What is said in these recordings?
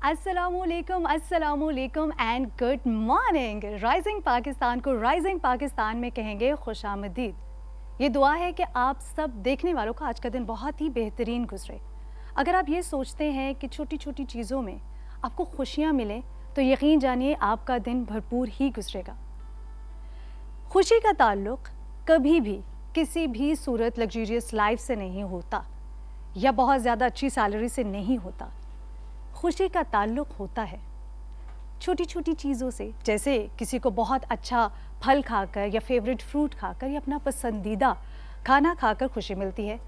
अस्सलामुअलैकुम and good morning. Rising Pakistan को rising Pakistan में कहेंगे खुशामदीद। ये दुआ है कि आप सब देखने वालों का आज का दिन बहुत ही बेहतरीन गुजरे। अगर आप ये सोचते हैं कि छोटी छोटी चीज़ों में आपको खुशियाँ मिलें तो यकीन जानिए आपका दिन भरपूर ही गुजरेगा। खुशी का ताल्लुक़ कभी भी किसी भी सूरत लग्जरियस लाइफ से नहीं होता या बहुत ज़्यादा अच्छी सैलरी से नहीं होता। खुशी का ताल्लुक़ होता है छोटी छोटी चीज़ों से, जैसे किसी को बहुत अच्छा फल खाकर या फेवरेट फ्रूट खाकर या अपना पसंदीदा खाना खाकर खुशी मिलती है।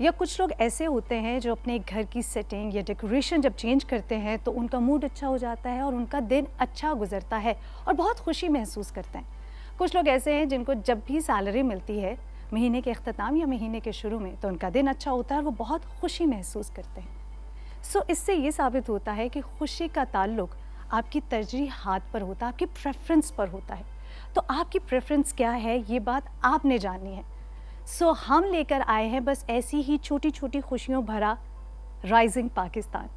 या कुछ लोग ऐसे होते हैं जो अपने घर की सेटिंग या डेकोरेशन जब चेंज करते हैं तो उनका मूड अच्छा हो जाता है और उनका दिन अच्छा गुजरता है और बहुत खुशी महसूस करते हैं। कुछ लोग ऐसे हैं जिनको जब भी सैलरी मिलती है महीने के अख्ताम या महीने के शुरू में तो उनका दिन अच्छा होता है और वो बहुत खुशी महसूस करते हैं। इससे ये साबित होता है कि खुशी का ताल्लुक़ आपकी तरजीहात पर होता है, आपकी प्रेफरेंस पर होता है। तो आपकी प्रेफरेंस क्या है ये बात आपने जाननी है। हम लेकर आए हैं बस ऐसी ही छोटी छोटी खुशियों भरा राइजिंग पाकिस्तान,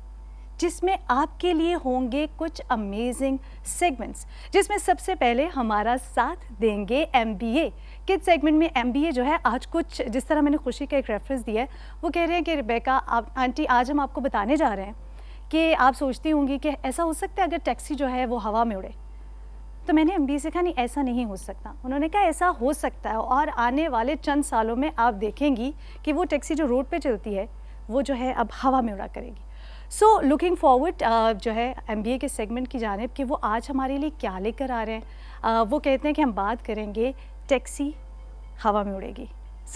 जिसमें आपके लिए होंगे कुछ अमेजिंग सेगमेंट्स, जिसमें सबसे पहले हमारा साथ देंगे MBA। किस सेगमेंट में MBA जो है आज कुछ जिस तरह मैंने खुशी का एक रेफरेंस दिया है, वो कह रहे हैं कि रिबेका आप आंटी आज हम आपको बताने जा रहे हैं कि आप सोचती होंगी कि ऐसा हो सकता है अगर टैक्सी जो है वो हवा में उड़े। तो मैंने MBA से कहा नहीं ऐसा नहीं हो सकता। उन्होंने कहा ऐसा हो सकता है और आने वाले चंद सालों में आप देखेंगी कि वो टैक्सी जो रोड पे चलती है वो जो है अब हवा में उड़ा करेगी। लुकिंग फॉरवर्ड जो है MBA के सेगमेंट की जानिब कि वो आज हमारे लिए क्या लेकर आ रहे हैं। वो कहते हैं कि हम बात करेंगे टैक्सी हवा में उड़ेगी।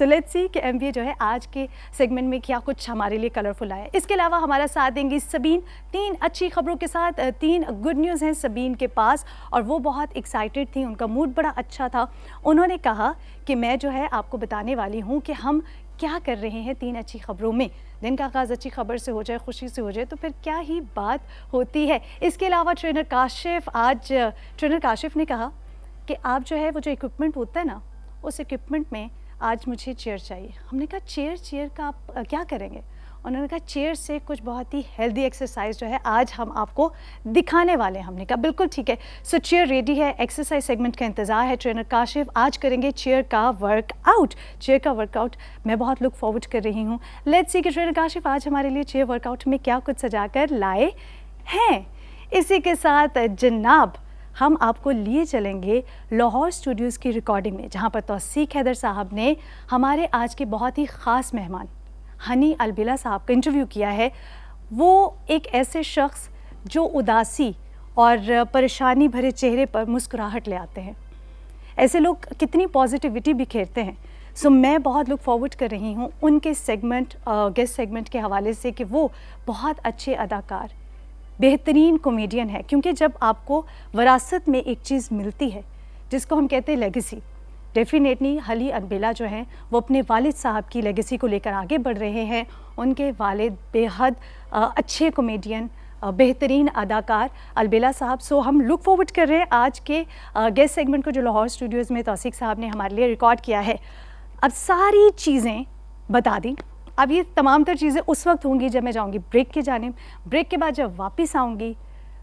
लेट्स सी कि MBA जो है आज के सेगमेंट में क्या कुछ हमारे लिए कलरफुल आया है। इसके अलावा हमारा साथ देंगी सबीन, 3 अच्छी खबरों के साथ 3 गुड न्यूज़ हैं सबीन के पास और वो बहुत एक्साइटेड थी, उनका मूड बड़ा अच्छा था। उन्होंने कहा कि मैं जो है आपको बताने वाली हूँ कि हम क्या कर रहे हैं 3 अच्छी खबरों में। दिन का आगाज़ अच्छी खबर से हो जाए, खुशी से हो जाए तो फिर क्या ही बात होती है। इसके अलावा ट्रेनर काशिफ ने कहा कि आप जो है वो जो इक्विपमेंट होता है ना, उस इक्विपमेंट में आज मुझे चेयर चाहिए। हमने कहा चेयर का आप क्या करेंगे? उन्होंने कहा चेयर से कुछ बहुत ही हेल्दी एक्सरसाइज जो है आज हम आपको दिखाने वाले हैं। हमने कहा बिल्कुल ठीक है। चेयर रेडी है, एक्सरसाइज सेगमेंट का इंतज़ार है। ट्रेनर काशिफ आज करेंगे चेयर का वर्कआउट। मैं बहुत लुक फॉरवर्ड कर रही हूँ। लेट्स सी कि ट्रेनर काशिफ आज हमारे लिए चेयर वर्कआउट में क्या कुछ सजा कर लाए हैं। इसी के साथ जनाब हम आपको लिए चलेंगे लाहौर स्टूडियोज़ की रिकॉर्डिंग में, जहाँ पर तौसीक हैदर साहब ने हमारे आज के बहुत ही ख़ास मेहमान हनी अलबिला साहब का इंटरव्यू किया है। वो एक ऐसे शख्स जो उदासी और परेशानी भरे चेहरे पर मुस्कुराहट ले आते हैं। ऐसे लोग कितनी पॉजिटिविटी बिखेरते हैं। मैं बहुत लुक फॉरवर्ड कर रही हूँ उनके गेस्ट सेगमेंट के हवाले से कि वो बहुत अच्छे अदाकार, बेहतरीन कॉमेडियन है। क्योंकि जब आपको विरासत में एक चीज़ मिलती है जिसको हम कहते हैं लेगेसी, डेफिनेटली हनी अलबिला जो हैं वो अपने वालिद साहब की लेगेसी को लेकर आगे बढ़ रहे हैं। उनके वालिद बेहद अच्छे कॉमेडियन, बेहतरीन अदाकार अलबिला साहब। हम लुक फॉरवर्ड कर रहे हैं आज के गेस्ट सेगमेंट को जो लाहौर स्टूडियोज़ में तौसीक साहब ने हमारे लिए रिकॉर्ड किया है। अब सारी चीज़ें बता दी। अब ये तमाम तर चीज़ें उस वक्त होंगी जब मैं जाऊंगी ब्रेक के जानिब। ब्रेक के बाद जब वापस आऊँगी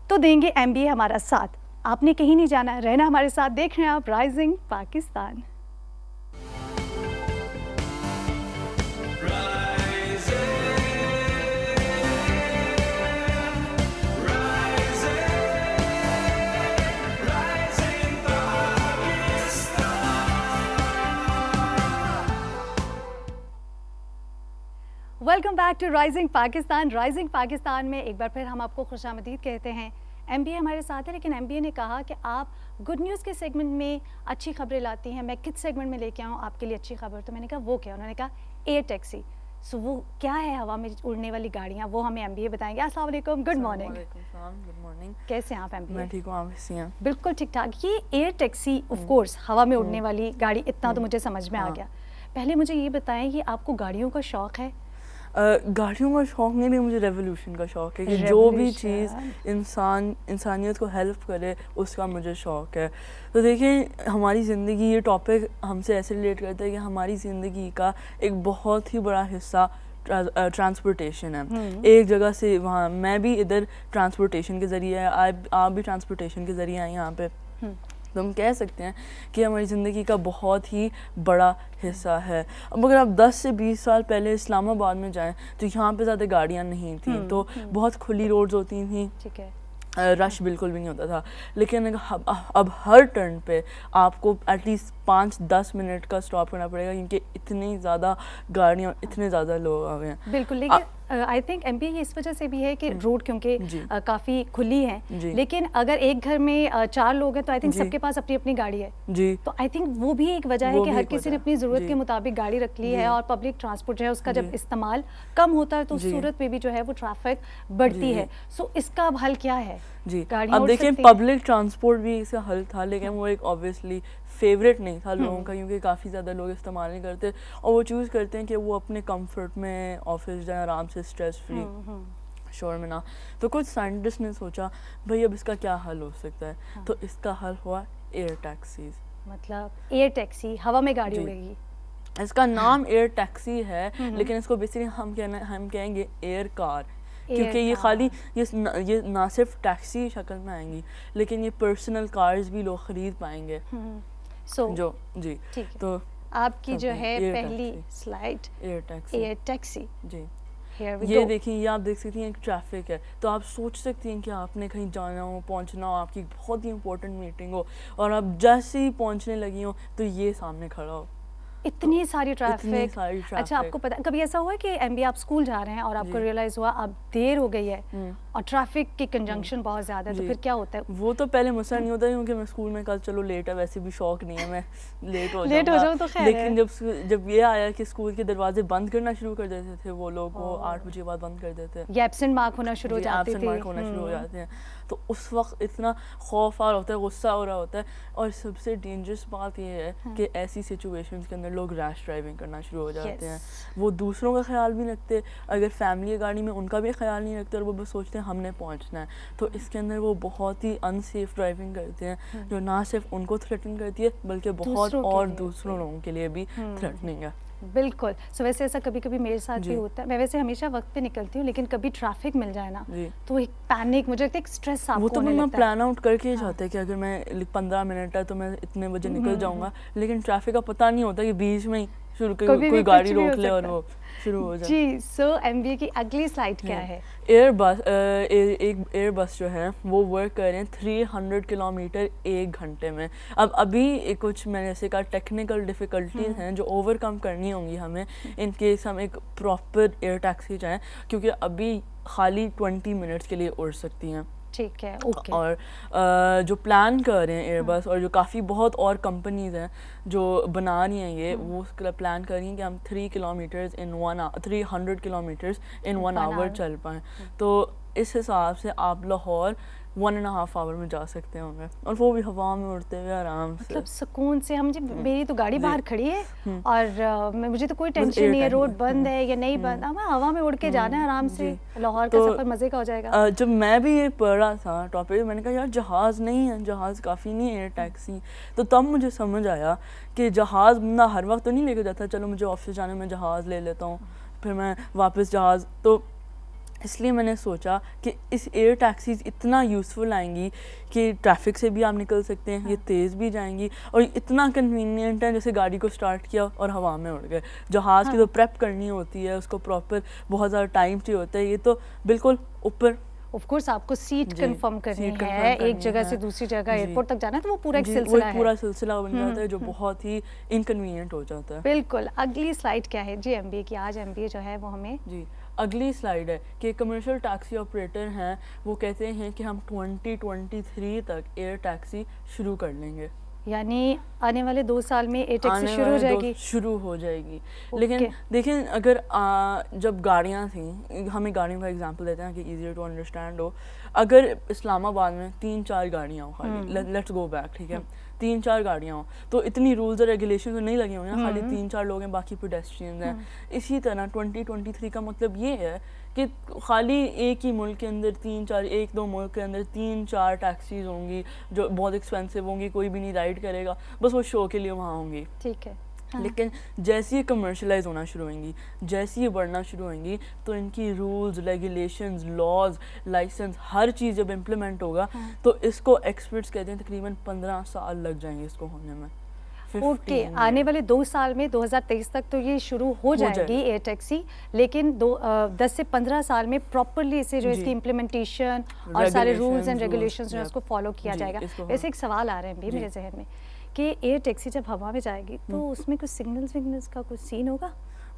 तो देंगे MBA हमारा साथ। आपने कहीं नहीं जाना, रहना हमारे साथ। देख रहे हैं आप rising Pakistan. Welcome back to rising Pakistan. Rising Pakistan में एक बार फिर हम आपको खुशामदीद कहते हैं। MBA हमारे साथ है, लेकिन MBA ने कहा कि आप गुड न्यूज़ के सेगमेंट में अच्छी खबरें लाती हैं, मैं किस सेगमेंट में लेके आऊँ आपके लिए अच्छी खबर? तो मैंने कहा वो क्या? उन्होंने कहा एयर टैक्सी। वो क्या है हवा में उड़ने वाली गाड़ियाँ, वो हमें MBA बताएंगे। अस्सलाम वालेकुम, गुड मॉर्निंग। Good morning. कैसे हैं आप MBA? मैं ठीक हूँ, आप कैसी हैं? बिल्कुल ठीक ठाक। ये एयर टैक्सी ऑफ कोर्स हवा में उड़ने वाली गाड़ी, इतना तो मुझे समझ में आ गया। पहले मुझे ये बताएं कि आपको गाड़ियों का शौक़ है? गाड़ियों का शौक़ नहीं, भी मुझे रेवोल्यूशन का शौक़ है कि जो भी चीज़ इंसानियत को हेल्प करे उसका मुझे शौक़ है। तो देखिए हमारी ज़िंदगी, ये टॉपिक हमसे ऐसे रिलेट करता है कि हमारी ज़िंदगी का एक बहुत ही बड़ा हिस्सा ट्रांसपोर्टेशन है। एक जगह से वहाँ, मैं भी इधर ट्रांसपोर्टेशन के ज़रिए आप भी ट्रांसपोर्टेशन के ज़रिए आए यहाँ पे, तो हम कह सकते हैं कि हमारी ज़िंदगी का बहुत ही बड़ा हिस्सा है। अब अगर आप 10 से 20 साल पहले इस्लामाबाद में जाएं तो यहाँ पे ज़्यादा गाड़ियाँ नहीं थी, तो बहुत खुली रोड्स होती थी, ठीक है, रश बिल्कुल भी नहीं होता था। लेकिन अब हर टर्न पे आपको एटलीस्ट 5-10 मिनट का स्टॉप करना पड़ेगा, क्योंकि इतनी ज़्यादा गाड़ियाँ, इतने ज़्यादा लोग आ गए हैं। बिल्कुल। लेकिन आई थिंक एमपी इस वजह से भी है कि रोड क्योंकि काफ़ी खुली है, लेकिन अगर एक घर में 4 लोग हैं तो आई थिंक सबके पास अपनी अपनी गाड़ी है जी। तो आई थिंक वो भी एक वजह है कि हर किसी ने अपनी ज़रूरत के मुताबिक गाड़ी रख ली है, और पब्लिक ट्रांसपोर्ट जो है उसका जब इस्तेमाल कम होता है तो उस सूरत में भी जो है वो ट्रैफिक बढ़ती है। सो इसका अब हल क्या है जी? अब देखिए, पब्लिक ट्रांसपोर्ट भी इसका हल था, लेकिन वो एक ऑब्वियसली फेवरेट नहीं था लोगों का, क्योंकि काफ़ी ज़्यादा लोग इस्तेमाल नहीं करते और वो चूज़ करते हैं कि वो अपने कंफर्ट में ऑफिस जाएं आराम से, स्ट्रेस फ्री, शोर में ना। तो कुछ साइंटिस्ट ने सोचा भाई अब इसका क्या हल हो सकता है, तो इसका हल हुआ एयर टैक्सीज। मतलब एयर टैक्सी, हवा में गाड़ी उड़ेगी। इसका नाम एयर टैक्सी है, लेकिन इसको बेसिकली हम कहेंगे एयर कार, क्योंकि ये खाली ये ना सिर्फ टैक्सी की शक्ल में आएंगी, लेकिन ये पर्सनल कार्स भी लोग खरीद पाएंगे। जो जी, तो आपकी जो है पहली स्लाइड एयर टैक्सी जी, ये देखिए, ये आप देख सकती हैं एक ट्रैफिक है, तो आप सोच सकती हैं कि आपने कहीं जाना हो, पहुंचना हो, आपकी बहुत ही इंपॉर्टेंट मीटिंग हो, और आप जैसे ही पहुंचने लगी हो तो ये सामने खड़ा हो, इतनी सारी ट्रैफिक। अच्छा, आपको पता कभी ऐसा हुआ है कि एमबी आप स्कूल जा रहे हैं और आपको रियलाइज हुआ अब देर हो गई है और ट्रैफिक की कंजंक्शन बहुत ज़्यादा है, तो फिर क्या होता है? वो तो पहले मुझसे नहीं होता, क्योंकि मैं स्कूल में कल चलो लेट है, वैसे भी शौक नहीं है मैं लेट हो जाऊँ तो खैर। लेकिन जब ये आया कि स्कूल के दरवाजे बंद करना शुरू कर देते थे वो लोग, वो 8 बजे बाद बंद कर देते, ये एब्सेंट मार्क होना शुरू हो जाते थे, मार्क होना शुरू हो जाते हैं, तो उस वक्त इतना खौफ आ रहा होता है, गुस्सा हो रहा होता है, और सबसे डेंजरस बात ये है कि ऐसी सिचुएशंस के अंदर लोग रैश ड्राइविंग करना शुरू हो जाते हैं। वो दूसरों का ख्याल भी रखते, अगर फैमिली है गाड़ी में उनका भी ख्याल नहीं रखते, और वो बस सोचते हैं हमने पहुंचना है, तो इसके अंदर वो बहुत ही अनसेफ ड्राइविंग करते हैं, जो ना सिर्फ उनको थ्रेटन करती है बल्कि बहुत और दूसरों लोगों के लिए भी थ्रेटनिंग है। बिल्कुल। सो वैसे ऐसा कभी कभी मेरे साथ भी होता है, मैं वैसे हमेशा वक्त पे निकलती हूँ, लेकिन कभी ट्रैफिक मिल जाए ना तो एक पैनिक, मुझे लगता है एक स्ट्रेस आपको वो तो मैं प्लान आउट करके ही जाते हैं कि अगर मैं 15 मिनट है तो मैं इतने बजे निकल जाऊंगा, लेकिन ट्रैफिक का पता नहीं होता कि बीच में ही कोई गाड़ी रोक ले और वो शुरू हो जाए जी। सो एमबीए की अगली स्लाइड क्या है? एक एयर बस जो है वो वर्क कर रहे हैं 300 किलोमीटर 1 घंटे में। अब अभी कुछ मैंने जैसे कहा टेक्निकल डिफ़िकल्टीज हैं जो ओवरकम करनी होंगी हमें इन केस हम एक प्रॉपर एयर टैक्सी जाएँ, क्योंकि अभी खाली 20 मिनट्स के लिए उड़ सकती हैं। ठीक है, ओके। और जो प्लान कर रहे हैं एयरबस और जो काफ़ी बहुत और कंपनीज हैं जो बना रही हैं ये, वो प्लान कर रही हैं कि हम 300 किलोमीटर्स इन 1 आवर चल पाएँ। तो इस हिसाब से आप लाहौर 1.5 आवर में जा सकते होंगे, और वो भी हवा में उड़ते हुए आराम से, मतलब सुकून से। हम मेरी तो गाड़ी बाहर खड़ी है और मुझे तो कोई टेंशन नहीं है, रोड बंद है या नहीं बंद, हमें हवा में उड़ के जाना है आराम से, लाहौर का सफर मजे का हो जाएगा। जब मैं भी ये पढ़ रहा था टॉपिक, मैंने कहा यार जहाज़ नहीं है, जहाज़ काफ़ी नहीं है एयर टैक्सी, तो तब मुझे समझ आया कि जहाज़ ना हर वक्त तो नहीं लेकर जाता, चलो मुझे ऑफिस जाने में जहाज़ ले लेता हूँ, फिर मैं वापस जहाज़, तो इसलिए मैंने सोचा कि इस एयर टैक्सीज इतना यूज़फुल आएंगी कि ट्रैफिक से भी आप निकल सकते हैं, ये तेज़ भी जाएंगी और इतना कन्वीनियंट है, जैसे गाड़ी को स्टार्ट किया और हवा में उड़ गए। जहाज़ की तो प्रेप करनी होती है, उसको प्रॉपर बहुत ज़्यादा टाइम चाहिए होता है, ये तो बिल्कुल ऊपर। ऑफ कोर्स आपको सीट कंफर्म करनी है, एक जगह से दूसरी जगह एयरपोर्ट तक जाना है, तो वो पूरा एक सिलसिला है, पूरा सिलसिला बन जाता है जो बहुत ही इनकन्वीनियंट हो जाता है। बिल्कुल। अगली स्लाइड क्या है जी एमबीए की? आज एमबीए जो है वो हमें जी अगली स्लाइड है कि कमर्शियल टैक्सी ऑपरेटर हैं, वो कहते हैं कि हम 2023 तक एयर टैक्सी शुरू कर लेंगे, यानी आने वाले 2 साल में एयर टैक्सी शुरू हो जाएगी। लेकिन देखें, अगर जब गाड़ियाँ थी, हमें गाड़ियों का एग्जांपल देते हैं कि इजीयर टू अंडरस्टैंड हो, अगर इस्लामाबाद में 3-4 गाड़ियाँ हो खाली, लेट्स गो बैक, ठीक है, 3-4 गाड़ियाँ हो तो इतनी रूल्स और रेगुलेशन तो नहीं लगे हुए हैं, खाली 3-4 लोग हैं, बाकी पेडेस्ट्रियंस हैं। इसी तरह 2023 का मतलब ये है कि खाली एक ही मुल्क के अंदर 1-2 मुल्क के अंदर 3-4 टैक्सीज होंगी जो बहुत एक्सपेंसिव होंगी, कोई भी नहीं राइड करेगा, बस वो शो के लिए वहाँ होंगी। ठीक है, लेकिन जैसे ये कमर्शलाइज होना शुरू होंगी, जैसे ये बढ़ना शुरू होंगी, तो इनकी रूल्स, रेगुलेशंस, लॉज, लाइसेंस, हर चीज़ जब इम्प्लीमेंट होगा तो इसको एक्सपर्ट्स कहते हैं तकरीबन 15 साल लग जाएंगे इसको होने में। ओके, आने वाले 2 साल में 2023 तक तो ये शुरू हो जाएगी एयर टैक्सी, लेकिन 10 से 15 साल में प्रॉपरली इसे जो इसकी इम्प्लीमेंटेशन और सारे रूल्स एंड रेगुलेशंस जो है उसको फॉलो किया जाएगा। वैसे एक सवाल आ रहे हैं भी मेरे जहन में कि एयर टैक्सी जब हवा में जाएगी तो उसमें कुछ सिग्नल्स का कुछ सीन होगा?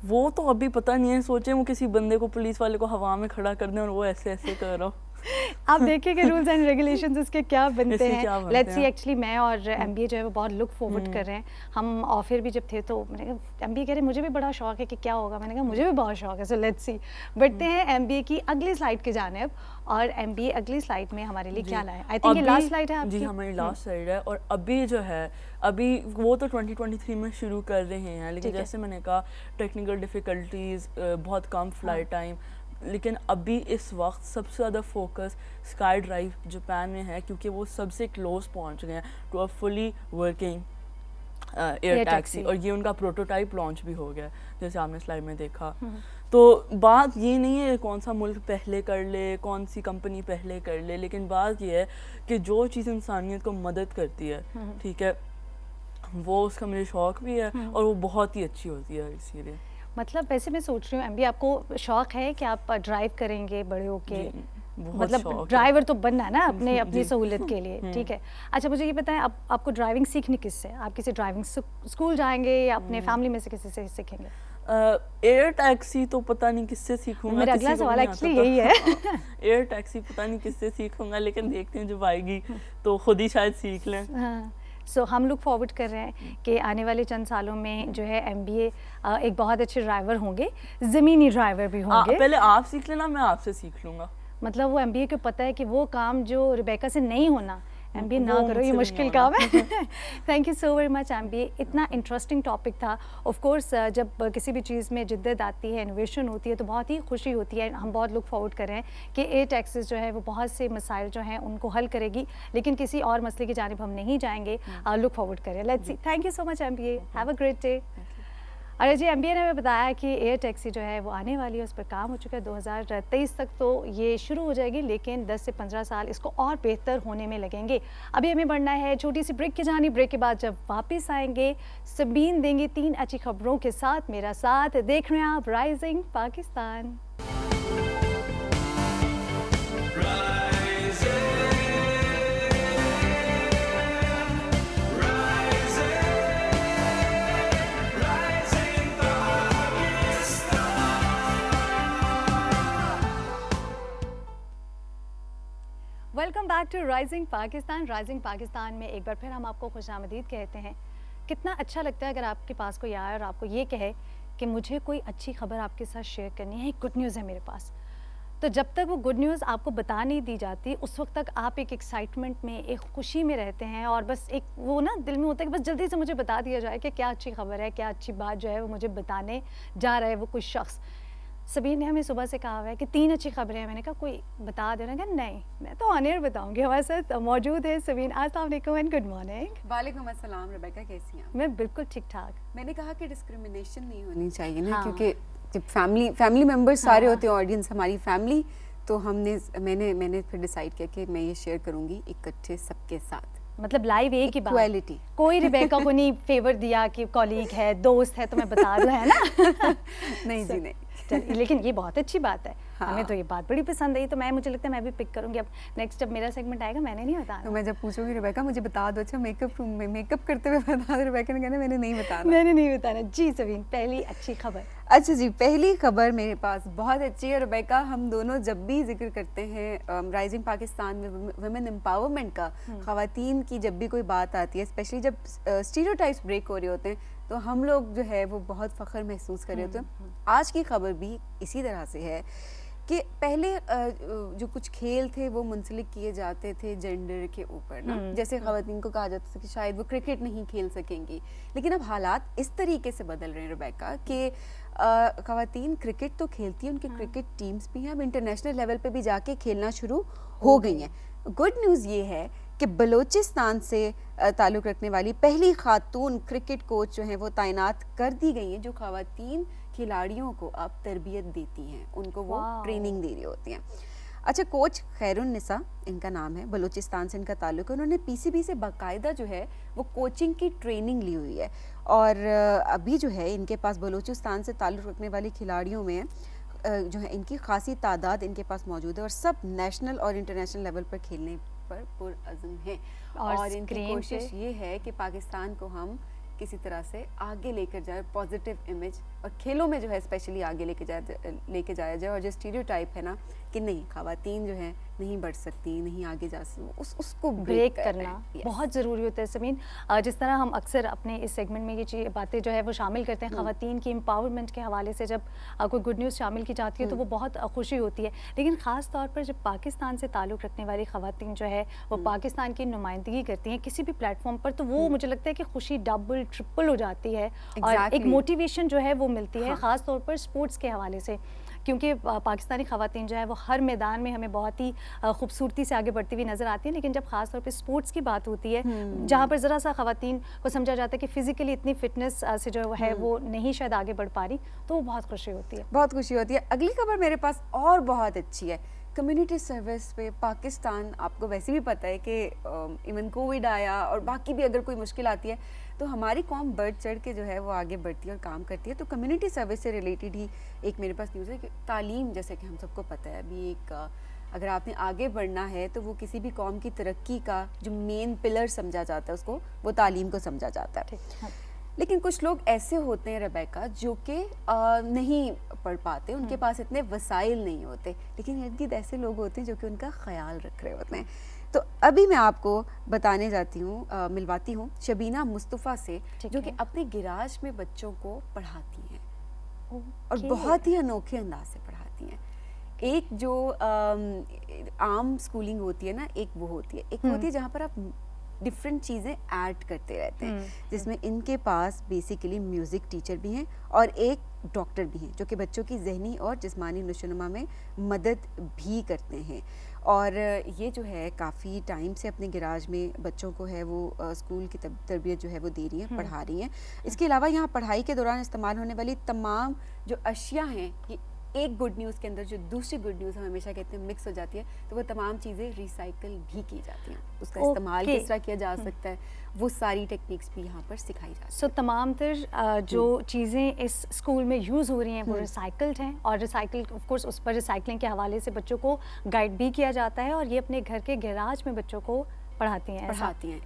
वो तो अभी पता नहीं है, सोचे वो किसी बंदे को, पुलिस वाले को हवा में खड़ा कर दें और वो ऐसे ऐसे कर रहा हो। आप देखिए कि रूल्स एंड रेगुलेशंस इसके क्या बनते हैं। लेट्स सी, एक्चुअली मैं और एमबीए जो है वो बहुत लुक फॉरवर्ड कर रहे हैं। हम ऑफियर भी जब थे तो मैंने कहा, एमबीए कह रहे मुझे भी बड़ा शौक है कि क्या होगा, मैंने कहा मुझे भी बहुत शौक है। सो लेट्स सी, बढ़ते हैं एमबीए की अगली स्लाइड की जानिब। और एमबीए अगली स्लाइड में हमारे लिए क्या लाए? आई थिंक ये लास्ट स्लाइड है आपकी। जी, हमारी लास्ट स्लाइड है। और अभी जो है, अभी वो तो 2023 में शुरू कर रहे हैं, लेकिन जैसे मैंने कहा टेक्निकल डिफ़िकल्टीज़, बहुत कम फ्लाइट टाइम, लेकिन अभी इस वक्त सबसे ज़्यादा फोकस स्काई ड्राइव जापान में है, क्योंकि वो सबसे क्लोज पहुंच गए हैं to a fully working air taxi. और ये उनका प्रोटोटाइप लॉन्च भी हो गया, जैसे आपने स्लाइड में देखा। तो बात ये नहीं है कौन सा मुल्क पहले कर ले, कौन सी कंपनी पहले कर ले, लेकिन बात ये है कि जो चीज़ इंसानियत को मदद करती है, ठीक है, वो उसका मुझे शौक़ भी है और वो बहुत ही अच्छी होती है इसीलिए। मतलब वैसे मैं सोच रही हूँ एमबी, आपको शौक है कि आप ड्राइव करेंगे बड़े होके? मतलब ड्राइवर तो बनना है ना अपनी सहूलियत के लिए, ठीक है। अच्छा, मुझे ये बताएं, आपको ड्राइविंग सीखनी किससे? आप किसी ड्राइविंग स्कूल जाएंगे या अपने फैमिली में से किसी से सीखेंगे? एयर टैक्सी तो पता नहीं किससे सीखूंगा। मेरा अगला सवाल एक्चुअली यही है। एयर टैक्सी पता नहीं किससे सीखूंगा, लेकिन देखते हैं जब आएगी तो खुद ही शायद सीख लें। सो हम लुक फॉरवर्ड कर रहे हैं कि आने वाले चंद सालों में जो है एमबीए एक बहुत अच्छे ड्राइवर होंगे, ज़मीनी ड्राइवर भी होंगे। पहले आप सीख लेना, मैं आपसे सीख लूँगा। मतलब वो एमबीए को पता है कि वो काम जो रिबेका से नहीं होना, एमबीए ना करो, ये मुश्किल काम है। Thank you so very much MBA, इतना इंटरेस्टिंग टॉपिक था। ऑफ कोर्स जब किसी भी चीज़ में जिद्दत आती है, इनोवेशन होती है, तो बहुत ही खुशी होती है। हम बहुत लुक फॉरवर्ड कर रहे हैं कि एयर टैक्सेस जो है वो बहुत से मसाइल जो हैं उनको हल करेगी, लेकिन किसी और मसले की जानिब हम नहीं जाएंगे। लुक फॉरवर्ड करें। Let's see. Thank you so much MBA, have a great day. अरे जी, एमबीए ने हमें बताया कि एयर टैक्सी जो है वो आने वाली है, उस पर काम हो चुका है। 2023 तक तो ये शुरू हो जाएगी, लेकिन 10 से 15 साल इसको और बेहतर होने में लगेंगे। अभी हमें बढ़ना है छोटी सी ब्रेक की जानी। ब्रेक के बाद जब वापस आएंगे, सबीन देंगे 3 अच्छी खबरों के साथ। मेरा साथ देख रहे हैं आप rising Pakistan. Welcome back to rising Pakistan. Rising Pakistan में एक बार फिर हम आपको खुशामदीद कहते हैं। कितना अच्छा लगता है अगर आपके पास कोई आए और आपको ये कहे कि मुझे कोई अच्छी खबर आपके साथ शेयर करनी है, गुड न्यूज़ है मेरे पास। तो जब तक वो गुड न्यूज़ आपको बता नहीं दी जाती, उस वक्त तक आप एक एक्साइटमेंट में, एक खुशी में रहते हैं, और बस एक वो ना दिल में होता है कि बस जल्दी से मुझे बता दिया जाए कि क्या अच्छी खबर है, क्या अच्छी बात जो है वो मुझे बताने जा रहा है वो कोई शख्स। सबीन ने हमें सुबह से कहा हुआ है कि 3 अच्छी खबरें हैं। मैंने कहा कोई बता देना, क्या नहीं, मैं तो ऑन एयर बताऊंगी। हमारे साथ मौजूद है सबीन। अस्सलाम वालेकुम एंड गुड मॉर्निंग। वालेकुम अस्सलाम। रिबेका कैसी हैं? मैं बिल्कुल ठीक ठाक। मैंने कहा कि डिस्क्रिमिनेशन नहीं होनी चाहिए ना, क्योंकि जब फैमिली मेंबर्स सारे होते हैं, ऑडियंस हमारी फैमिली, तो मैंने फिर डिसाइड किया कि मैं ये शेयर करूंगी इकट्ठे सबके साथ। मतलब लाइव एक ही बात, इक्वालिटी। कोई रिबेका को नहीं फेवर दिया कि कॉलीग है, दोस्त है तो मैं बता दूं, है ना? नहीं जी नहीं। लेकिन ये बहुत अच्छी बात है। हाँ। हमें तो ये बात बड़ी पसंद आई, तो मुझे लगता है मैं भी पिक करूंगी। अब नेक्स्ट जब मेरा सेगमेंट आएगा मैंने नहीं बताना। तो मैं जब पूछूंगी रिबेका मुझे बता दो, अच्छा मेकअप रूम में मेकअप करते हुए बता दो, रिबेका ने कहना मैंने नहीं बताना। मैंने नहीं बताना। जी सबीन, पहली अच्छी खबर। अच्छा जी, पहली खबर मेरे पास बहुत अच्छी है रिबेका। हम दोनों जब भी जिक्र करते हैं राइजिंग पाकिस्तान में वुमेन एम्पावरमेंट का, ख़वातीन की जब भी कोई बात आती है, स्पेशली जब स्टीरियोटाइप्स ब्रेक हो रहे होते हैं, तो हम लोग जो है वो बहुत फ़ख्र महसूस कर रहे होते हैं। आज की खबर भी इसी तरह से है कि पहले जो कुछ खेल थे वो मुंसलिक किए जाते थे जेंडर के ऊपर ना, जैसे ख़वातीन को कहा जाता था कि शायद वो क्रिकेट नहीं खेल सकेंगी, लेकिन अब हालात इस तरीके से बदल रहे हैं रिबेका कि ख़वातीन क्रिकेट तो खेलती हैं, उनकी क्रिकेट टीम्स भी हैं, अब इंटरनेशनल लेवल पे भी जाके खेलना शुरू हो गई हैं। गुड न्यूज़ ये है कि बलूचिस्तान से ताल्लुक़ रखने वाली पहली खातून क्रिकेट कोच जो हैं वो तैनात कर दी गई हैं, जो ख़वातीन खिलाड़ियों को अब तरबियत देती हैं, उनको वो ट्रेनिंग दे रही होती हैं। अच्छा, कोच खैरुन्निसा इनका नाम है, बलूचिस्तान से इनका ताल्लुक़ है। उन्होंने पीसीबी से बाकायदा जो है वो कोचिंग की ट्रेनिंग ली हुई है और अभी जो है इनके पास बलूचिस्तान से ताल्लुक़ रखने वाले खिलाड़ियों में जो है इनकी खासी तादाद इनके पास मौजूद है और सब नेशनल और इंटरनेशनल लेवल पर खेलने पर पुरअज़्म हैं और इनकी कोशिश ये है कि पाकिस्तान को हम किसी तरह से आगे लेकर जाए, पॉजिटिव इमेज और खेलों में जो है स्पेशली आगे लेके जाया जाए और जो स्टीरियोटाइप है ना कि नहीं ख़वातीन जो है नहीं बढ़ सकती, नहीं आगे जा सकती, उसको ब्रेक करना बहुत ज़रूरी होता है। समीन, जिस तरह हम अक्सर अपने इस सेगमेंट में ये बातें जो है वो शामिल करते हैं, ख़वातीन की एम्पावरमेंट के हवाले से जब कोई गुड न्यूज़ शामिल की जाती है तो वो बहुत खुशी होती है, लेकिन ख़ास तौर पर जब पाकिस्तान से ताल्लुक़ रखने वाली ख़वातीन जो है वो पाकिस्तान की नुमाइंदगी करती हैं किसी भी प्लेटफॉर्म पर, तो वो मुझे लगता है कि खुशी डबल ट्रिपल हो जाती है और एक मोटिवेशन जो है वो मिलती है, ख़ास तौर पर स्पोर्ट्स के हवाले से, क्योंकि पाकिस्तानी ख़वातीन जो है वो हर मैदान में हमें बहुत ही खूबसूरती से आगे बढ़ती हुई नज़र आती है, लेकिन जब ख़ास तौर पे स्पोर्ट्स की बात होती है जहाँ पर ज़रा सा ख़वातीन को समझा जाता है कि फ़िज़िकली इतनी फ़िटनेस से जो है वो नहीं शायद आगे बढ़ पा रही, तो वो बहुत खुशी होती है। बहुत खुशी होती है। अगली खबर मेरे पास और बहुत अच्छी है। कम्युनिटी सर्विस पे पाकिस्तान, आपको वैसे भी पता है कि इवन कोविड आया और बाकी भी अगर कोई मुश्किल आती है तो हमारी कौम बढ़ चढ़ के जो है वो आगे बढ़ती है और काम करती है। तो कम्युनिटी सर्विस से रिलेटेड ही एक मेरे पास न्यूज़ है कि तालीम, जैसे कि हम सबको पता है, अभी एक अगर आपने आगे बढ़ना है तो वो किसी भी कौम की तरक्की का जो मेन पिलर समझा जाता है उसको वो तालीम को समझा जाता है। लेकिन कुछ लोग ऐसे होते हैं रेबेका जो कि नहीं पढ़ पाते, उनके पास इतने वसाइल नहीं होते, लेकिन इर्द-गिर्द ऐसे लोग होते हैं जो कि उनका ख्याल रख रहे होते हैं। तो अभी मैं आपको बताने जाती हूँ, मिलवाती हूँ शबीना मुस्तफ़ा से, जो कि अपने गिराज में बच्चों को पढ़ाती हैं और बहुत ही अनोखे अंदाज से पढ़ाती हैं। एक जो आम स्कूलिंग होती है ना, एक वो होती है, एक होती है जहाँ पर आप डिफरेंट चीज़ें ऐड करते रहते हैं, जिसमें इनके पास बेसिकली म्यूज़िक टीचर भी हैं और एक डॉक्टर भी हैं जो कि बच्चों की ज़हनी और जिस्मानी नशोनुमा में मदद भी करते हैं। और ये जो है काफ़ी टाइम से अपने गिराज में बच्चों को है वो स्कूल की तरबियत जो है वो दे रही हैं, पढ़ा रही हैं। इसके अलावा यहाँ पढ़ाई के दौरान इस्तेमाल होने वाली तमाम जो अशिया हैं, ये एक गुड न्यूज़ के अंदर जो दूसरी गुड न्यूज़ हम हमेशा कहते हैं मिक्स हो जाती है, तो वो तमाम चीज़ें रिसाइकल भी की जाती हैं। उसका इस्तेमाल किस तरह किया जा सकता है, वो सारी टेक्निक्स भी यहाँ पर सिखाई जाती हैं। सो तमाम तर जो चीज़ें इस स्कूल में यूज़ हो रही हैं वो रिसाइकल्ड हैं और रिसाइकल ऑफ कोर्स उस पर रिसाइकलिंग के हवाले से बच्चों को गाइड भी किया जाता है और ये अपने घर के गैराज में बच्चों को पढ़ाती हैं।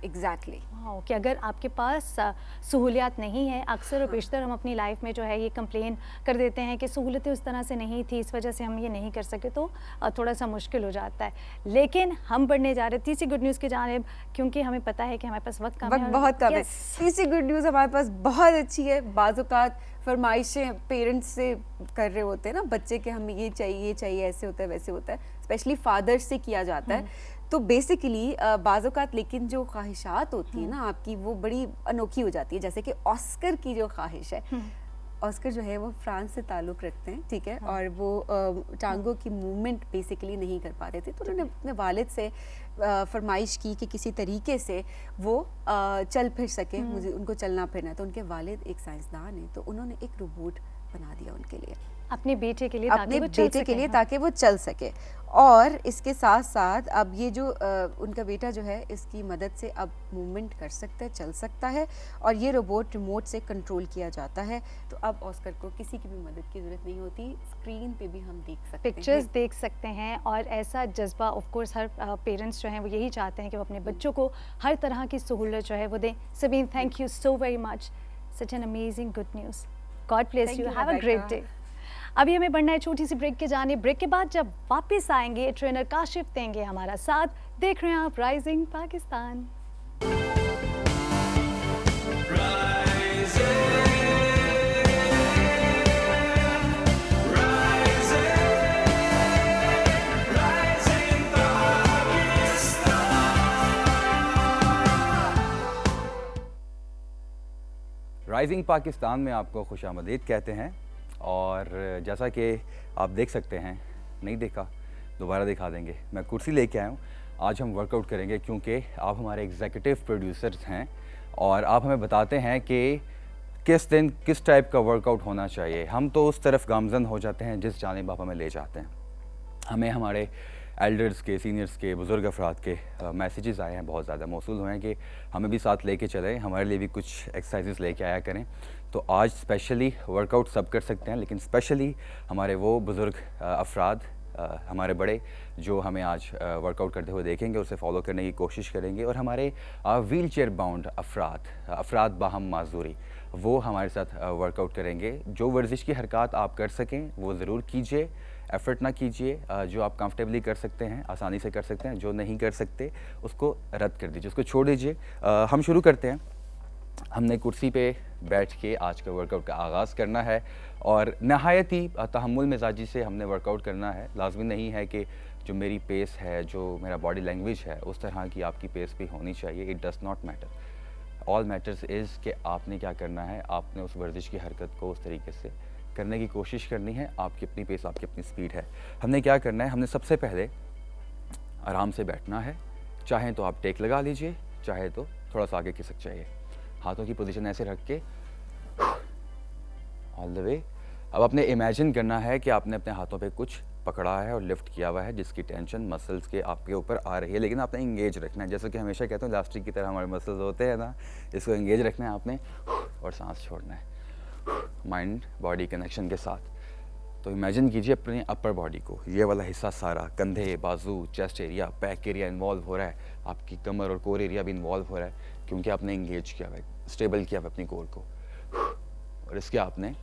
एग्जैक्टली। हाँ, कि अगर आपके पास सहूलियात नहीं है, अक्सर और बेशतर हम अपनी लाइफ में जो है ये कंप्लेन कर देते हैं कि सहूलतें उस तरह से नहीं थी, इस वजह से हम ये नहीं कर सके, तो थोड़ा सा मुश्किल हो जाता है। लेकिन हम बढ़ने जा रहे हैं तीसरी गुड न्यूज़ की जानिब, क्योंकि हमें पता है कि हमारे पास वक्त बहुत कम है। तीसरी गुड न्यूज़ हमारे पास बहुत अच्छी है। बाज़-औक़ात फरमाइशें पेरेंट्स से कर रहे होते हैं ना बच्चे के, हमें ये चाहिए, ऐसे होता है वैसे होता है, स्पेशली फादर्स से किया जाता है। तो बेसिकली बाज़-औक़ात लेकिन जो ख्वाहिशात होती है ना आपकी, वो बड़ी अनोखी हो जाती है। जैसे कि ऑस्कर की जो ख्वाहिश है, ऑस्कर जो है वो फ्रांस से ताल्लुक़ रखते हैं, ठीक है, और वो टांगों की मूवमेंट बेसिकली नहीं कर पाते थे, तो उन्होंने अपने वालिद से फरमाइश की कि किसी तरीके से वो चल फिर सके, मुझे उनको चलना फिरना। तो उनके वालिद एक साइंसदान हैं, तो उन्होंने एक रोबोट बना दिया उनके लिए, अपने बेटे के लिए, ताकि वो चल सके। और इसके साथ साथ अब ये जो उनका बेटा जो है इसकी मदद से अब मूवमेंट कर सकता है, चल सकता है, और ये रोबोट रिमोट से कंट्रोल किया जाता है। तो अब ऑस्कर को किसी की भी मदद की ज़रूरत नहीं होती, स्क्रीन पे भी हम देख सकते हैं, पिक्चर्स देख सकते हैं। और ऐसा जज्बा ऑफ कोर्स हर पेरेंट्स जो हैं वो यही चाहते हैं कि वो अपने बच्चों को हर तरह की सहूलत जो है वो दें। Sabeen, thank you so very much, such an amazing good news. God bless you, have a great day. अभी हमें बढ़ना है छोटी सी ब्रेक के जाने। ब्रेक के बाद जब वापस आएंगे ट्रेनर काशिफ देंगे हमारा साथ। देख रहे हैं आप राइजिंग पाकिस्तान। राइजिंग पाकिस्तान में आपको खुशामदीद कहते हैं। और जैसा कि आप देख सकते हैं, नहीं देखा दोबारा दिखा देंगे, मैं कुर्सी लेके आया हूँ। आज हम वर्कआउट करेंगे क्योंकि आप हमारे एग्जीक्यूटिव प्रोड्यूसर्स हैं और आप हमें बताते हैं कि किस दिन किस टाइप का वर्कआउट होना चाहिए। हम तो उस तरफ गामजन हो जाते हैं जिस जानिब आप हमें ले जाते हैं। हमें हमारे एल्डर्स के, सीनियर्स के, बुज़ुर्ग अफराद के मैसेजेस आए हैं, बहुत ज़्यादा मौसूल हुए हैं कि हमें भी साथ लेके चलें, हमारे लिए भी कुछ एक्सरसाइजेस लेके आया करें। तो आज स्पेशली वर्कआउट सब कर सकते हैं, लेकिन स्पेशली हमारे वो बुज़ुर्ग अफराद, हमारे बड़े, जो हमें आज वर्कआउट करते हुए देखेंगे, उसे फॉलो करने की कोशिश करेंगे। और हमारे व्हील चेयर बाउंड अफराद बाहम माजूरी, वो हमारे साथ वर्कआउट करेंगे। जो वर्जिश की हरकत आप कर सकें वो ज़रूर कीजिए, एफ़र्ट ना कीजिए। जो आप कंफर्टेबली कर सकते हैं आसानी से कर सकते हैं, जो नहीं कर सकते उसको रद्द कर दीजिए, उसको छोड़ दीजिए। हम शुरू करते हैं। हमने कुर्सी पे बैठ के आज का वर्कआउट का आगाज़ करना है और नहायत ही तहम्मुल मिजाजी से हमने वर्कआउट करना है। लाजमी नहीं है कि जो मेरी पेस है, जो मेरा बॉडी लैंग्वेज है, उस तरह की आपकी पेस भी होनी चाहिए। It does not matter. All matters is कि आपने क्या करना है, आपने उस वर्जिश की हरकत को उस तरीके से करने की कोशिश करनी है। आपकी अपनी पेस, आपकी अपनी स्पीड है। हमने क्या करना है, हमने सबसे पहले आराम से बैठना है। चाहें तो आप टेक लगा लीजिए, चाहे तो थोड़ा सा आगे खिसक जाइए। हाथों की पोजीशन ऐसे रख के ऑल द वे। अब आपने इमेजिन करना है कि आपने अपने हाथों पे कुछ पकड़ा है और लिफ्ट किया हुआ है, जिसकी टेंशन मसल्स के आपके ऊपर आ रही है, लेकिन आपने इंगेज रखना है। जैसे कि हमेशा कहता हूँ, इलास्टिक की तरह हमारे मसल्स होते हैं ना, इसको इंगेज रखना है आपने और सांस छोड़ना है माइंड बॉडी कनेक्शन के साथ। तो इमेजिन कीजिए अपने अपर बॉडी को, ये वाला हिस्सा सारा, कंधे, बाजू, chest area, back area involve हो रहा है। आपकी कमर और कोर एरिया भी इन्वॉल्व हो रहा है, क्योंकि आपने इंगेज किया हुआ है, स्टेबल किया हुआ अपनी कोर को। और इसके आपने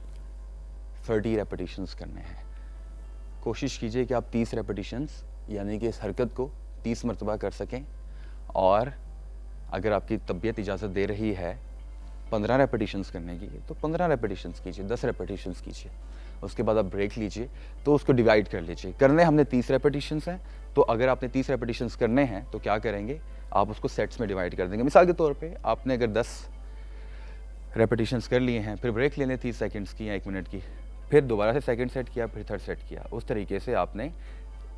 30 रेपिटेशंस करने हैं। कोशिश कीजिए कि आप 30 रेपिटेशंस यानी कि इस हरकत को 30 मरतबा कर सकें। और अगर आपकी तबीयत इजाज़त दे रही है 15 रेपिटेशंस करने की, तो 15 रेपिटेशंस कीजिए, 10 रेपिटेशंस कीजिए। उसके बाद आप ब्रेक लीजिए, तो उसको डिवाइड कर लीजिए। करने हमने 30 रेपिटेशंस हैं, तो अगर आपने 30 रेपिटेशंस करने हैं तो क्या करेंगे, आप उसको सेट्स में डिवाइड कर देंगे। मिसाल के तौर पे आपने अगर 10 रेपिटेशंस कर लिए हैं, फिर ब्रेक लेने 30 सेकंड्स की या 1 मिनट की, फिर दोबारा से सेकंड सेट किया, फिर थर्ड सेट किया। उस तरीके से आपने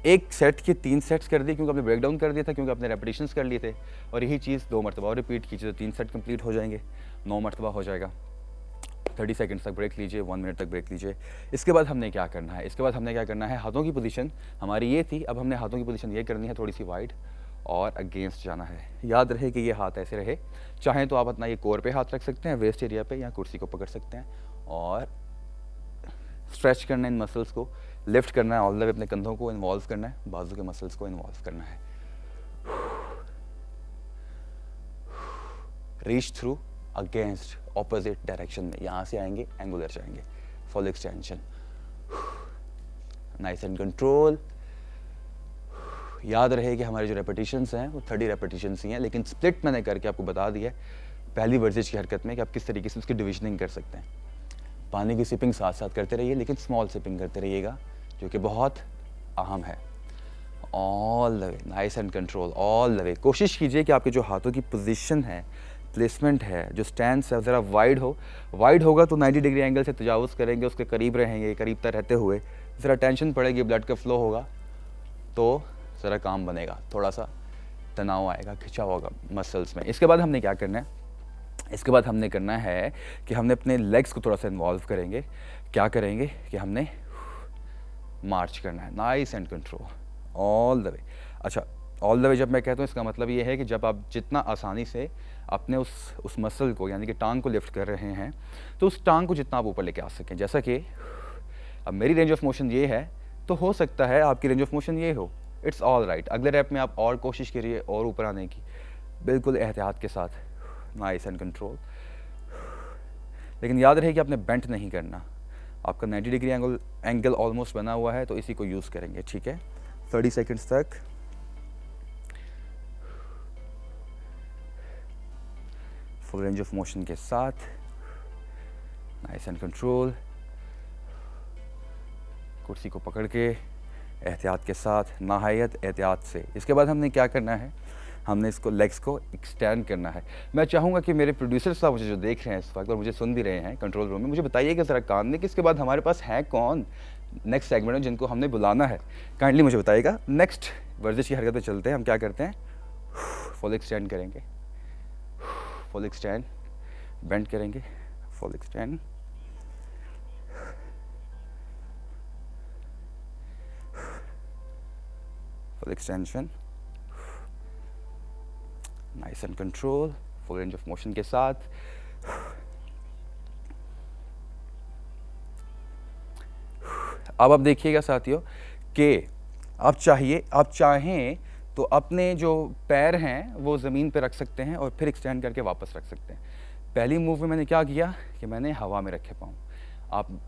एक सेट के 3 सेट्स कर दिए, क्योंकि आपने ब्रेक डाउन कर दिया था, क्योंकि आपने रेपिटेशंस कर लिए थे। और यही चीज़ 2 मरतबा और रिपीट कीजिए, तो 3 सेट कंप्लीट हो जाएंगे, 9 मरतबा हो जाएगा। 30 सेकंड्स तक ब्रेक लीजिए, 1 मिनट तक ब्रेक लीजिए। इसके बाद हमने क्या करना है, इसके बाद हमने क्या करना है, हाथों की पोजीशन हमारी ये थी, अब हमने हाथों की पोजीशन ये करनी है, थोड़ी सी वाइड और अगेंस्ट जाना है। याद रहे कि ये हाथ ऐसे रहे। चाहें तो आप अपना ये कोर पे हाथ रख सकते हैं, वेस्ट एरिया पे, या कुर्सी को पकड़ सकते हैं और स्ट्रेच करना है इन मसल्स को, लिफ्ट करना है ऑल द वे, अपने कंधों को इन्वॉल्व करना है, बाजू के मसल्स को इन्वॉल्व करना है। Reach through against opposite direction में, यहाँ से आएंगे, एंगुलर जाएंगे, full extension, nice and control. याद रहे कि हमारे जो रेपिटेशंस हैं वो 30 रेपिटेशंस ही हैं, लेकिन स्प्लिट मैंने करके आपको बता दिया है पहली वर्जिश की हरकत में कि आप किस तरीके से उसकी डिविजनिंग कर सकते हैं। पानी की सिपिंग साथ साथ करते रहिए, लेकिन स्मॉल सिपिंग करते रहिएगा, जो कि बहुत अहम है। All the way, nice and control, all the way. कोशिश कीजिए कि आपके जो हाथों की पोजीशन है, प्लेसमेंट है, जो स्टैंड है, ज़रा वाइड हो। वाइड होगा तो 90 डिग्री एंगल से तजावुज़ करेंगे, उसके करीब रहेंगे, करीब तक रहते हुए ज़रा टेंशन पड़ेगी, ब्लड का फ्लो होगा तो ज़रा काम बनेगा, थोड़ा सा तनाव आएगा, खिंचाव होगा मसल्स में। इसके बाद हमने क्या करना है, इसके बाद हमने करना है कि हमने अपने लेग्स को थोड़ा सा इन्वॉल्व करेंगे। क्या करेंगे कि हमने मार्च करना है, nice and control, all the way. अच्छा, ऑल द वे जब मैं कहता हूँ, इसका मतलब ये है कि जब आप जितना आसानी से अपने उस मसल को, यानी कि टांग को लिफ्ट कर रहे हैं, तो उस टांग को जितना आप ऊपर लेके आ सकें। जैसा कि अब मेरी रेंज ऑफ मोशन ये है, तो हो सकता है आपकी रेंज ऑफ मोशन ये हो, इट्स ऑल राइट। अगले रैप में आप और कोशिश करिए और ऊपर आने की, बिल्कुल एहतियात के साथ, नाइस एंड कंट्रोल। लेकिन याद रहे कि आपने बेंट नहीं करना। आपका 90 डिग्री एंगल ऑलमोस्ट बना हुआ है, तो इसी को यूज़ करेंगे, ठीक है। 30 सेकंड्स तक फुल रेंज ऑफ मोशन के साथ, नाइस एंड कंट्रोल। कुर्सी को पकड़ के एहतियात के साथ, नहायत एहतियात से। इसके बाद हमने क्या करना है, हमने इसको लेग्स को एक्सटेंड करना है। मैं चाहूँगा कि मेरे प्रोड्यूसर साहब मुझे जो देख रहे हैं इस वक्त और मुझे सुन भी रहे हैं कंट्रोल रूम में, मुझे बताइएगा ज़रा कान में कि इसके बाद हमारे पास है कौन नेक्स्ट सेगमेंट में जिनको हमने बुलाना है। काइंडली मुझे बताइएगा नेक्स्ट वर्जिश की हरकत पे चलते हैं, हम क्या करते हैं, फुल एक्सटेंड करेंगे, फुल एक्सटेंड, बेंड करेंगे, full extend, full extension, nice and control, full range of motion के साथ। अब आप देखिएगा साथियों कि आप चाहें तो अपने जो पैर हैं वो ज़मीन पे रख सकते हैं और फिर एक्सटेंड करके वापस रख सकते हैं। पहली मूव में मैंने क्या किया कि मैंने हवा में रखे पाऊँ,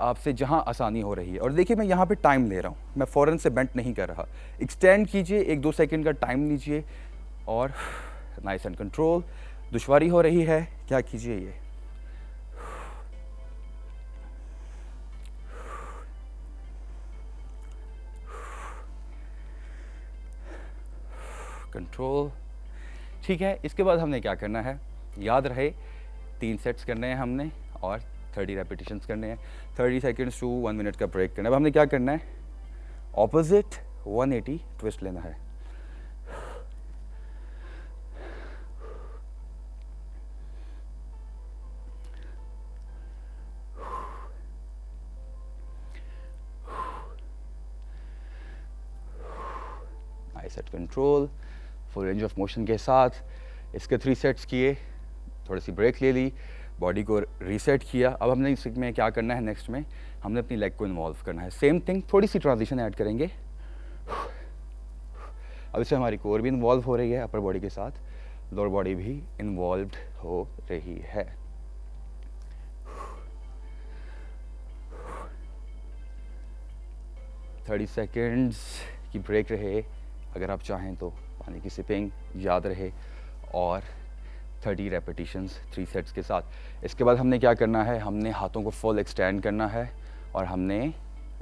आपसे जहाँ आसानी हो रही है। और देखिए मैं यहाँ पे टाइम ले रहा हूँ, मैं फ़ौरन से बेंट नहीं कर रहा। एक्सटेंड कीजिए, 1-2 सेकंड का टाइम लीजिए और नाइस एंड कंट्रोल। दुश्वारी हो रही है, क्या कीजिए, ये कंट्रोल, ठीक है। इसके बाद हमने क्या करना है, याद रहे 3 सेट्स करने हैं हमने और 30 रेपिटेशंस करने हैं, 30 सेकंड्स टू 1 मिनट का ब्रेक करना है। अब हमने क्या करना है, ऑपोजिट 180 ट्विस्ट लेना है। Nice at control, full range of motion के साथ। इसके 3 सेट्स किए, थोड़ी सी ब्रेक ले ली, बॉडी को रीसेट किया। अब हमने इसमें क्या करना है, नेक्स्ट में हमने अपनी लेग को इन्वॉल्व करना है। सेम थिंग, थोड़ी सी ट्रांजिशन ऐड करेंगे। अब इससे हमारी कोर भी इन्वॉल्व हो रही है अपर बॉडी के साथ, लोअर बॉडी भी इन्वॉल्व हो रही है। थर्टी सेकेंड्स की ब्रेक रहे, अगर आप चाहें तो पानी की सिपिंग याद रहे, और 30 रेपिटेशंस 3 सेट्स के साथ। इसके बाद हमने क्या करना है, हमने हाथों को फुल एक्सटेंड करना है और हमने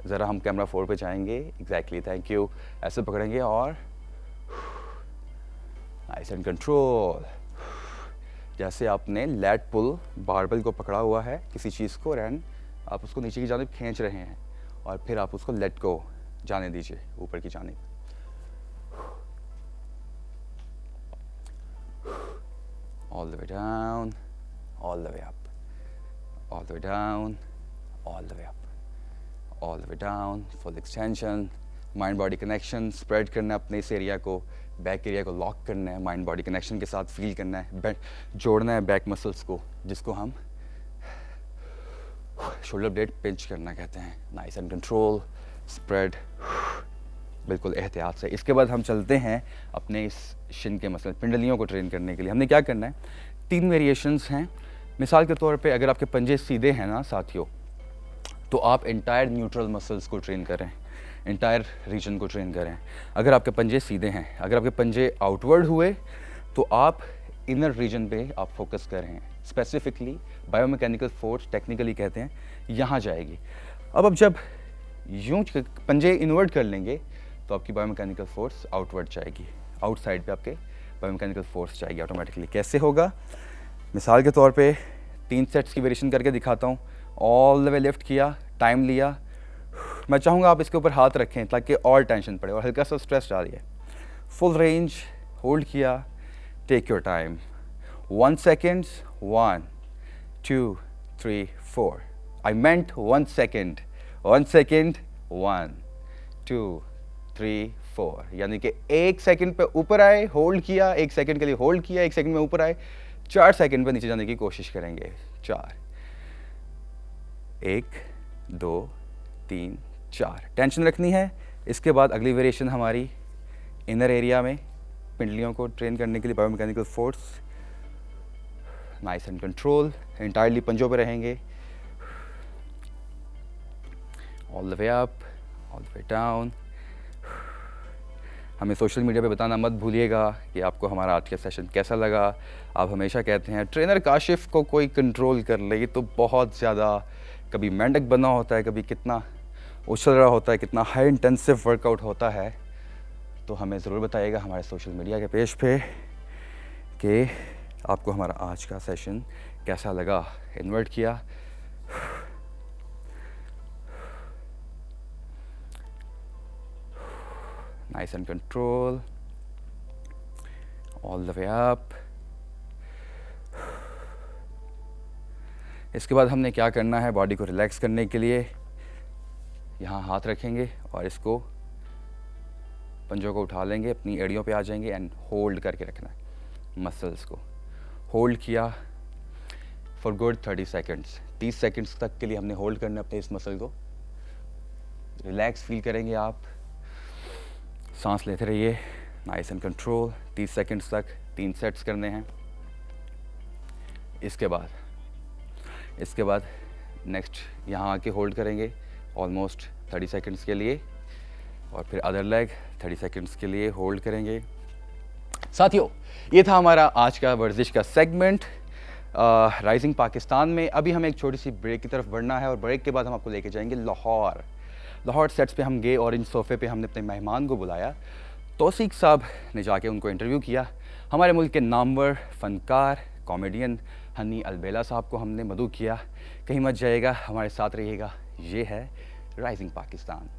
ज़रा हम कैमरा 4 पे जाएंगे, एग्जैक्टली, थैंक यू, ऐसे पकड़ेंगे और नाइस एंड कंट्रोल। जैसे आपने लैट पुल बारबेल को पकड़ा हुआ है किसी चीज़ को, एंड आप उसको नीचे की जानिब खींच रहे हैं और फिर आप उसको लेट को जाने दीजिए ऊपर की जानिब। All the way down, all the way up, all the way down, all the way up, all the way down, full extension, mind body connection, spread करना है अपने इस एरिया को, बैक एरिया को लॉक करना है, माइंड बॉडी कनेक्शन के साथ फील करना है, जोड़ना है बैक मसल्स को, जिसको हम शोल्डर ब्लेड पिंच करना कहते हैं। नाइस एंड कंट्रोल, स्प्रेड, बिल्कुल एहतियात से। इसके बाद हम चलते हैं अपने इस शिन के मसल, पिंडलियों को ट्रेन करने के लिए। हमने क्या करना है, 3 वेरिएशंस हैं। मिसाल के तौर पे अगर आपके पंजे सीधे हैं ना साथियों, तो आप इंटायर न्यूट्रल मसल्स को ट्रेन करें, इंटायर रीजन को ट्रेन करें। अगर आपके पंजे सीधे हैं, अगर आपके पंजे आउटवर्ड हुए तो आप इनर रीजन पे आप फोकस कर रहे हैं। स्पेसिफिकली बायोमैकेनिकल फोर्स टेक्निकली कहते हैं, यहाँ जाएगी। अब जब यूं पंजे इनवर्ट कर लेंगे तो आपकी बायोमैकेनिकल फोर्स आउटवर्ड जाएगी, आउटसाइड पे आपके बायोमैकेनिकल फोर्स जाएगी ऑटोमेटिकली। कैसे होगा, मिसाल के तौर पे 3 सेट्स की वेरिएशन करके दिखाता हूँ। ऑल द वे लिफ्ट किया, टाइम लिया, मैं चाहूँगा आप इसके ऊपर हाथ रखें ताकि और टेंशन पड़े और हल्का सा स्ट्रेस डालिए। फुल रेंज होल्ड किया, take your time, 1 second, 1 2 3 4, I meant 1 second, 1 second, 1 2 3 4, यानी कि 1 सेकंड पे ऊपर आए, होल्ड किया, 1 सेकंड के लिए होल्ड किया, 1 सेकंड में ऊपर आए, 4 सेकंड पे नीचे जाने की कोशिश करेंगे। 4, 1 2 3 4, टेंशन रखनी है। इसके बाद अगली वेरिएशन हमारी इनर एरिया में पिंडलियों को ट्रेन करने के लिए biomechanical force, nice and control, entirely पंजों पे रहेंगे। All the way up, all the way down. हमें सोशल मीडिया पे बताना मत भूलिएगा कि आपको हमारा आज का सेशन कैसा लगा। आप हमेशा कहते हैं ट्रेनर काशिफ को कोई कंट्रोल कर ले, ये तो बहुत ज़्यादा कभी मेंढक बना होता है, कभी कितना उछल रहा होता है, कितना हाई इंटेंसिव वर्कआउट होता है। तो हमें ज़रूर बताइएगा हमारे सोशल मीडिया के पेज पे कि आपको हमारा आज का सेशन कैसा लगा। इन्वर्ट किया, nice and control, all the way up. इसके बाद हमने क्या करना है, बॉडी को रिलैक्स करने के लिए यहाँ हाथ रखेंगे और इसको पंजों को उठा लेंगे, अपनी एड़ियों पे आ जाएंगे एंड होल्ड करके रखना है। मसल्स को होल्ड किया फॉर गुड 30 सेकेंड्स। 30 सेकेंड्स तक के लिए हमने होल्ड करना है अपने इस मसल को। रिलैक्स फील करेंगे आप, सांस लेते रहिए, नाइस एंड कंट्रोल। 30 सेकेंड्स तक 3 सेट्स करने हैं। इसके बाद नेक्स्ट यहाँ आके होल्ड करेंगे ऑलमोस्ट 30 सेकेंड्स के लिए, और फिर अदर लेग 30 सेकेंड्स के लिए होल्ड करेंगे। साथियों, ये था हमारा आज का वर्जिश का सेगमेंट राइजिंग पाकिस्तान में। अभी हमें एक छोटी सी ब्रेक की तरफ बढ़ना है और ब्रेक के बाद हम आपको लेके जाएंगे लाहौर सेट्स पे हम गए और इन सोफ़े पे हमने अपने मेहमान को बुलाया। तौसीक साहब ने जाके उनको इंटरव्यू किया। हमारे मुल्क के नामवर फ़नकार कॉमेडियन हनी अलबेला साहब को हमने मदऊ किया। कहीं मत जाइएगा, हमारे साथ रहिएगा। ये है राइजिंग पाकिस्तान।